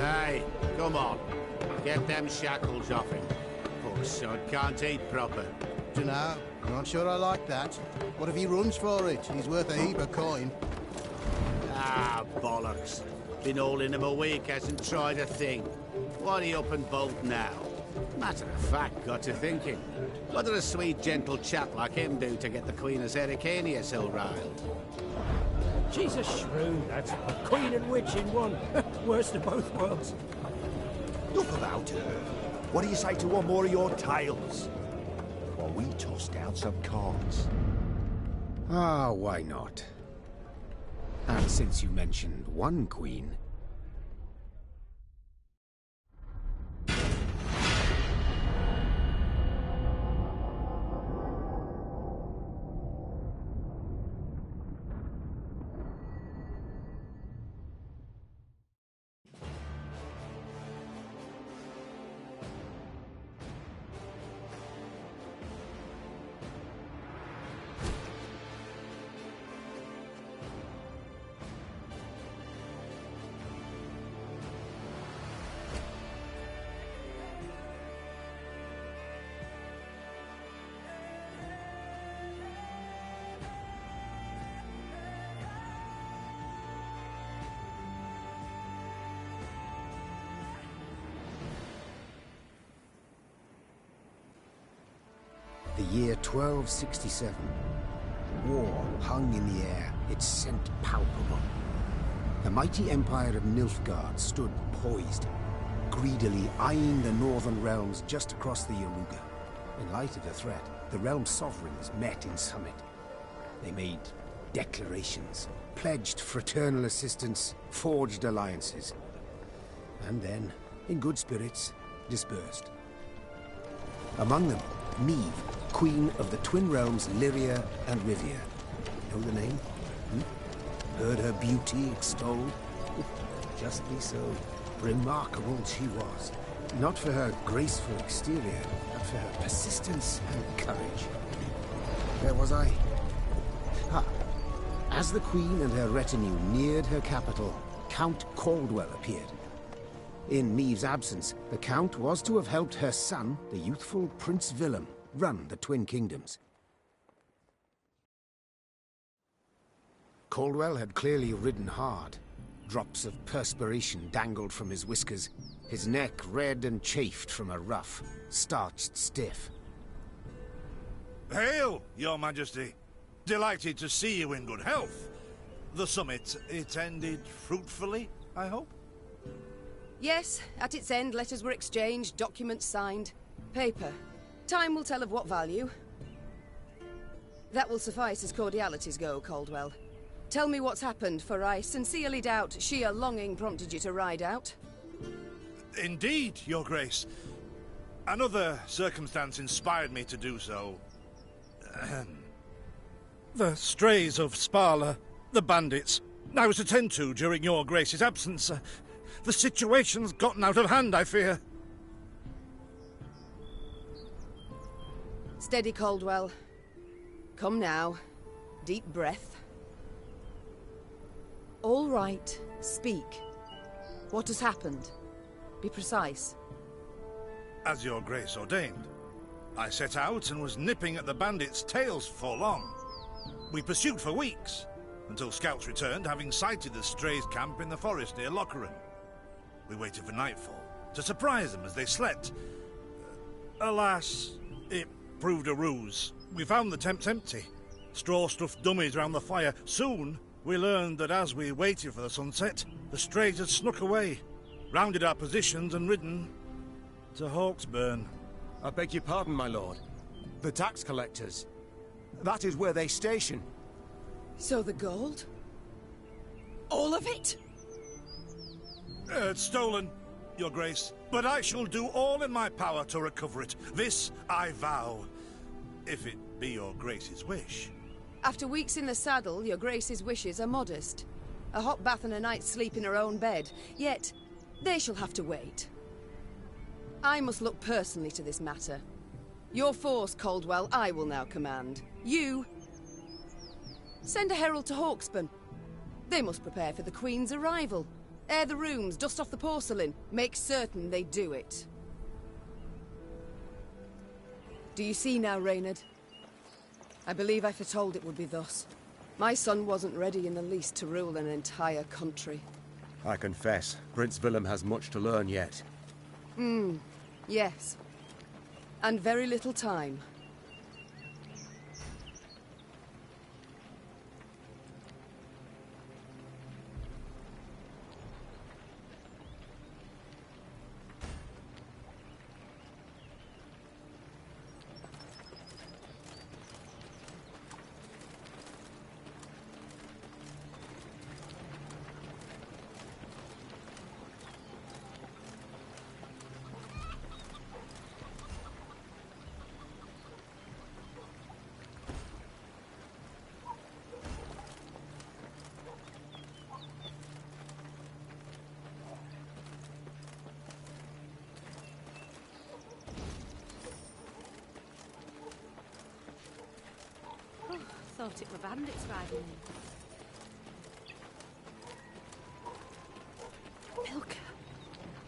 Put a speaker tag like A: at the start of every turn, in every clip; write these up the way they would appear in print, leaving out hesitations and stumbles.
A: Hey, come on. Get them shackles off him. Poor sod can't eat proper.
B: Dunno. Not sure I like that. What if he runs for it? He's worth a heap of coin.
A: Ah, bollocks. Been holding him a week, hasn't tried a thing. Why he up and bolt now? Matter of fact, got to thinking. What did a sweet, gentle chap like him do to get the Queen of Zericania so riled?
C: She's a shrew, that's queen and witch in one. Worst of both worlds.
D: Enough about her. What do you say to one more of your tales? While we toss down some cards.
E: Ah, why not? And since you mentioned one queen... The year 1267. War hung in the air, its scent palpable. The mighty empire of Nilfgaard stood poised, greedily eyeing the northern realms just across the Yaruga. In light of the threat, the realm's sovereigns met in summit. They made declarations, pledged fraternal assistance, forged alliances, and then, in good spirits, dispersed. Among them, Neve, Queen of the Twin Realms Lyria and Rivia. Know the name? Heard her beauty extolled? Justly so. Remarkable she was. Not for her graceful exterior, but for her persistence and courage. Where was I? Ah. As the Queen and her retinue neared her capital, Count Caldwell appeared. In Neve's absence, the Count was to have helped her son, the youthful Prince Willem, run the Twin Kingdoms. Caldwell had clearly ridden hard. Drops of perspiration dangled from his whiskers, his neck red and chafed from a ruff, starched stiff.
F: Hail, Your Majesty. Delighted to see you in good health. The summit, it ended fruitfully, I hope?
G: Yes, at its end, letters were exchanged, documents signed. Paper. Time will tell of what value. That will suffice as cordialities go, Caldwell. Tell me what's happened, for I sincerely doubt sheer longing prompted you to ride out.
F: Indeed, Your Grace. Another circumstance inspired me to do so. The strays of Spala, the bandits, I was to tend to during Your Grace's absence. The situation's gotten out of hand, I fear.
G: Steady, Caldwell. Come now. Deep breath. All right. Speak. What has happened? Be precise.
F: As Your Grace ordained, I set out and was nipping at the bandits' tails for long. We pursued for weeks, until scouts returned, having sighted the strays' camp in the forest near Locheren. We waited for nightfall to surprise them as they slept. Alas, it proved a ruse. We found the tents empty, straw-stuffed dummies round the fire. Soon, we learned that as we waited for the sunset, the strays had snuck away, rounded our positions and ridden to Hawksburn.
D: I beg your pardon, my lord. The tax collectors. That is where they station.
G: So the gold? All of it?
F: It's stolen, Your Grace, but I shall do all in my power to recover it. This I vow, if it be Your Grace's wish.
G: After weeks in the saddle, Your Grace's wishes are modest. A hot bath and a night's sleep in her own bed. Yet, they shall have to wait. I must look personally to this matter. Your force, Caldwell, I will now command. You... send a herald to Hawksburn. They must prepare for the Queen's arrival. Air the rooms, dust off the porcelain. Make certain they do it. Do you see now, Reynard? I believe I foretold it would be thus. My son wasn't ready in the least to rule an entire country.
H: I confess, Prince Willem has much to learn yet.
G: Yes. And very little time.
I: Thought it were bandits riding in. Milka.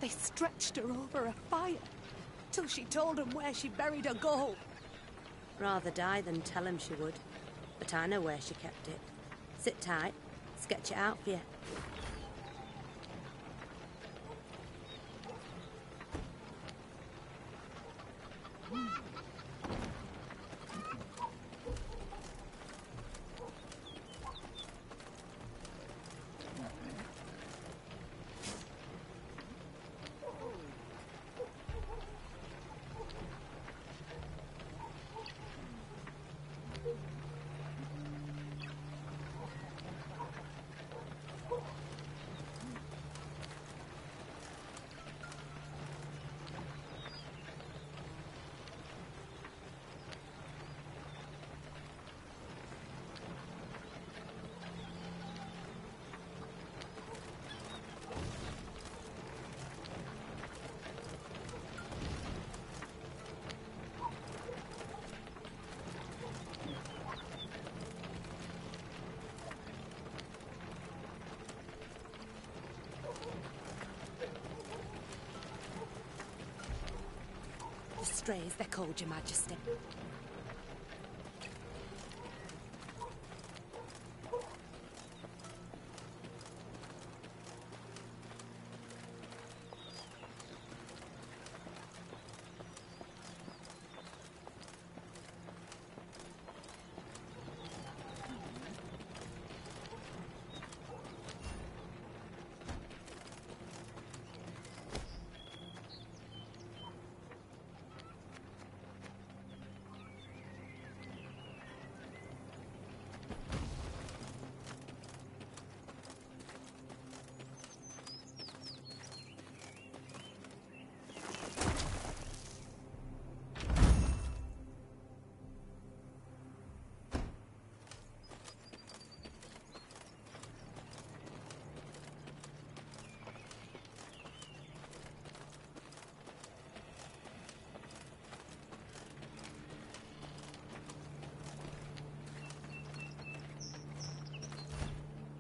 I: They stretched her over a fire till she told them where she buried her gold.
J: Rather die than tell him she would. But I know where she kept it. Sit tight. Sketch it out for you.
I: Strays, they're called, Your Majesty.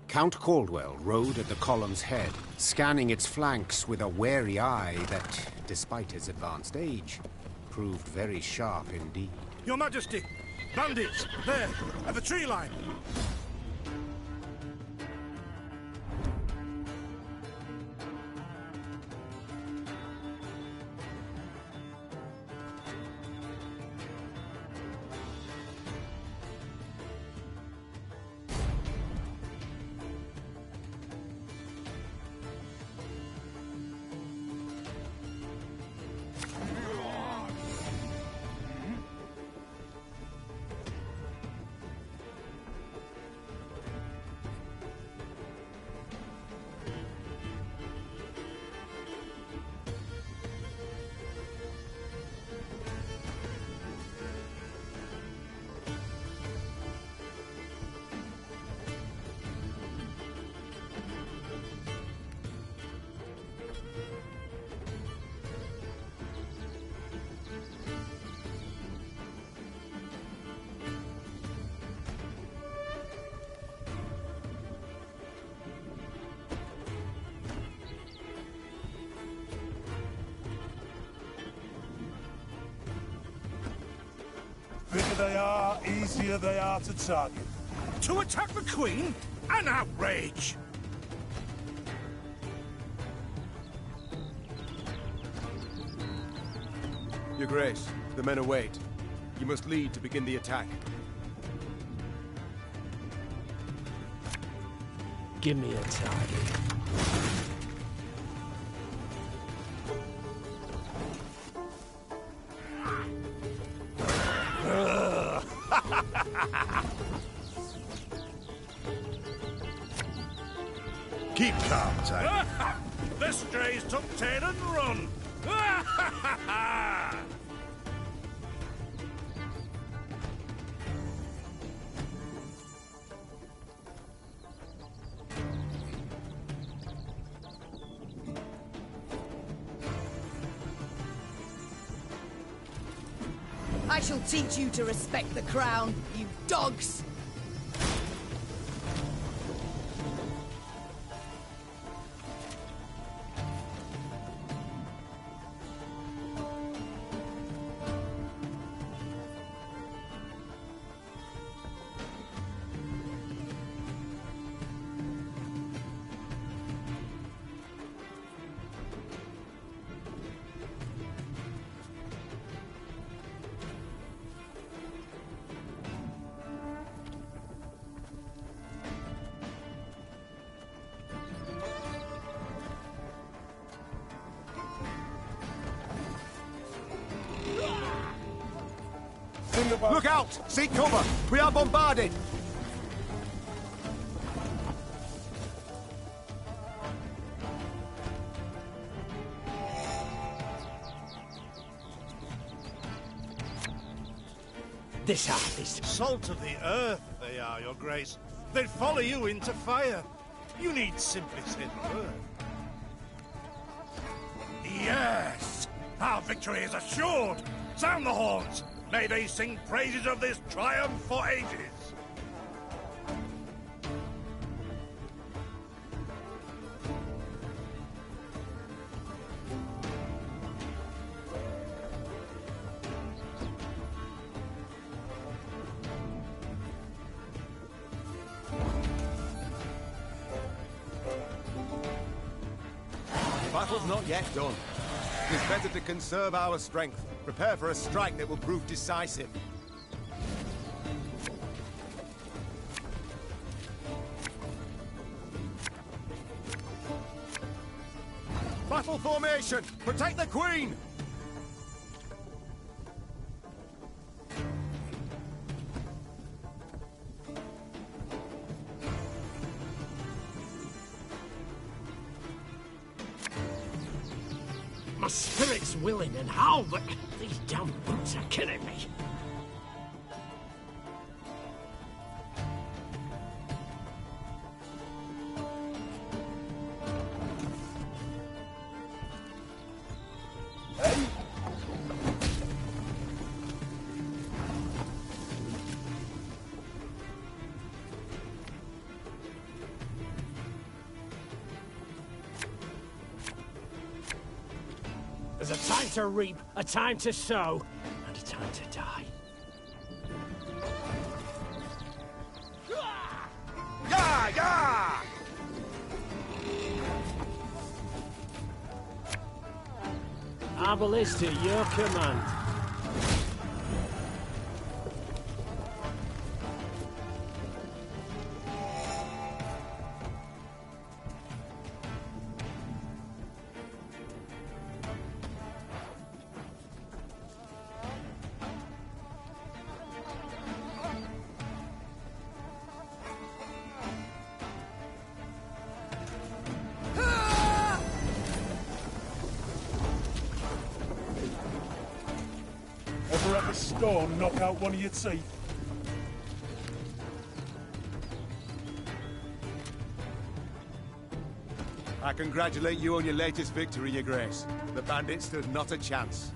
E: Count Caldwell rode at the column's head, scanning its flanks with a wary eye that, despite his advanced age, proved very sharp indeed.
F: Your Majesty! Bandits! There! At the tree line! they are, easier they are to target. To attack the Queen? An outrage!
H: Your Grace, the men await. You must lead to begin the attack.
C: Give me a target.
F: Keep calm, Tiny. The strays took tail and run!
G: I shall teach you to respect the crown, you dogs!
H: Look out! Seek cover! We are bombarded!
C: This harvest.
F: Salt of the earth, they are, Your Grace. They'd follow you into fire. You need simply say the word. Yes! Our victory is assured! Sound the horns! May they sing praises of this triumph for ages!
H: The battle's not yet done. It is better to conserve our strength. Prepare for a strike that will prove decisive. Battle formation! Protect the Queen!
C: My spirit's willing and how, but these damn boots are killing me. There's a time to reap, a time to sow, and a time to die.
H: Yah! Yah!
C: Our ballista, your command.
F: Ever have a storm knock out one of your teeth?
H: I congratulate you on your latest victory, Your Grace. The bandits stood not a chance.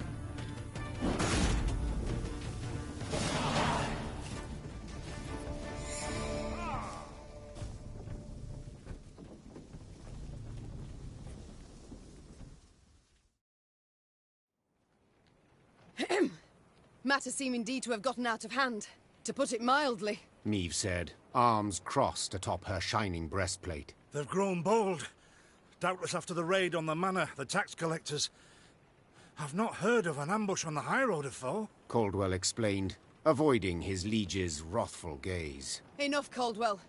G: Matters seem indeed to have gotten out of hand, to put it mildly.
E: Neve said, arms crossed atop her shining breastplate.
F: They've grown bold. Doubtless after the raid on the manor, the tax collectors. I've not heard of an ambush on the high road afore.
E: Caldwell explained, avoiding his liege's wrathful gaze.
G: Enough, Caldwell.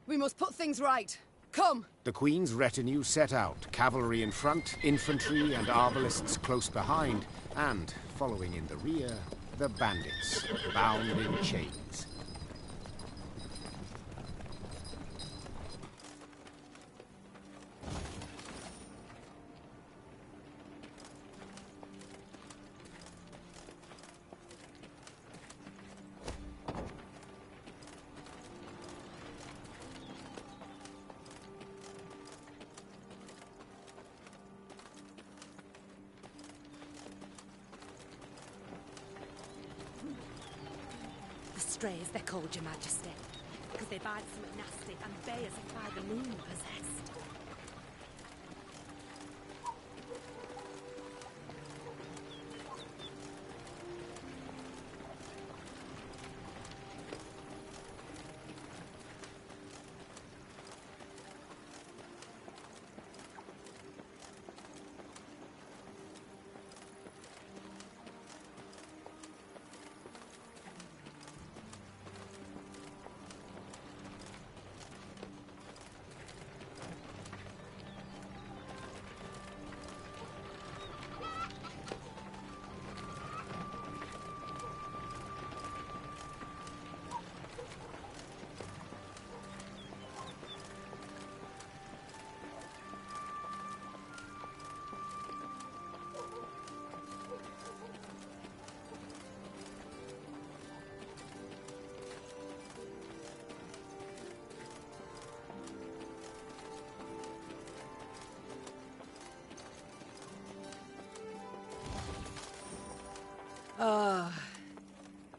G: We must put things right. Come!
E: The Queen's retinue set out, cavalry in front, infantry and arbalists close behind, and, following in the rear, the bandits, bound in chains.
J: Strays, they're called, Your Majesty, because they bite something nasty and bay as if by the moon possessed.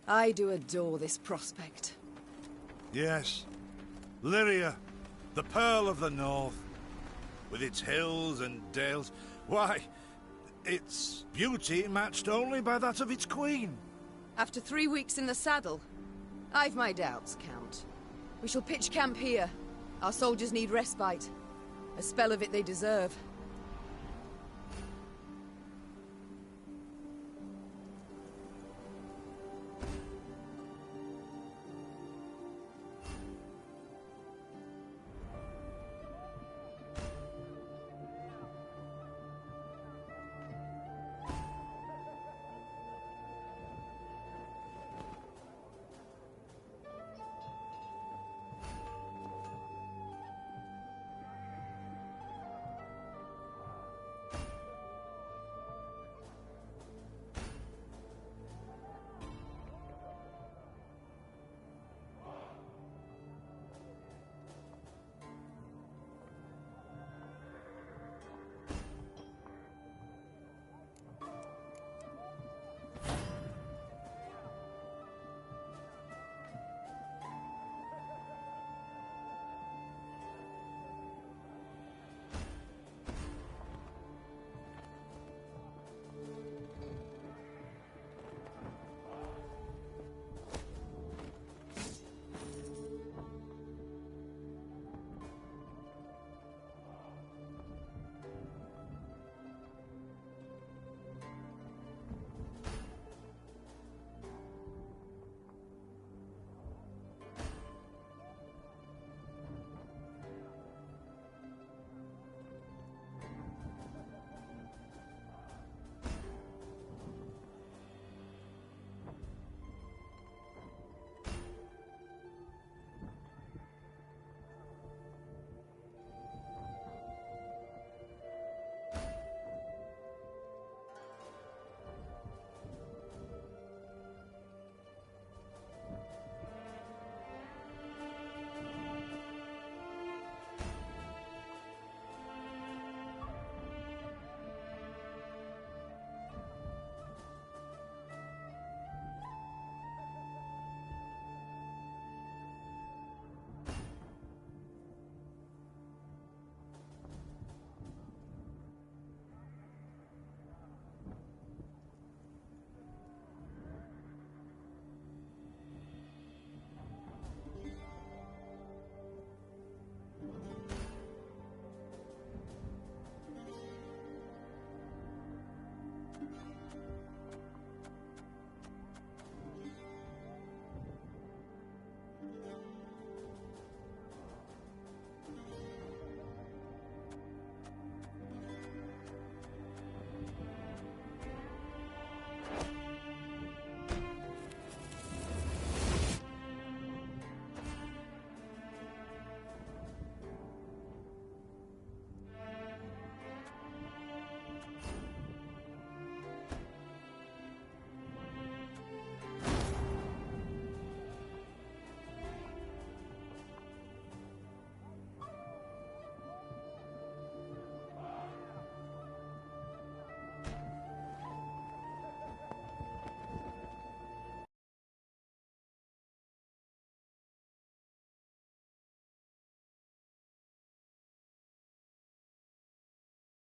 G: I do adore this prospect.
F: Yes. Lyria, the Pearl of the North. With its hills and dales. Why, its beauty matched only by that of its queen.
G: After 3 weeks in the saddle, I've my doubts, Count. We shall pitch camp here. Our soldiers need respite. A spell of it they deserve.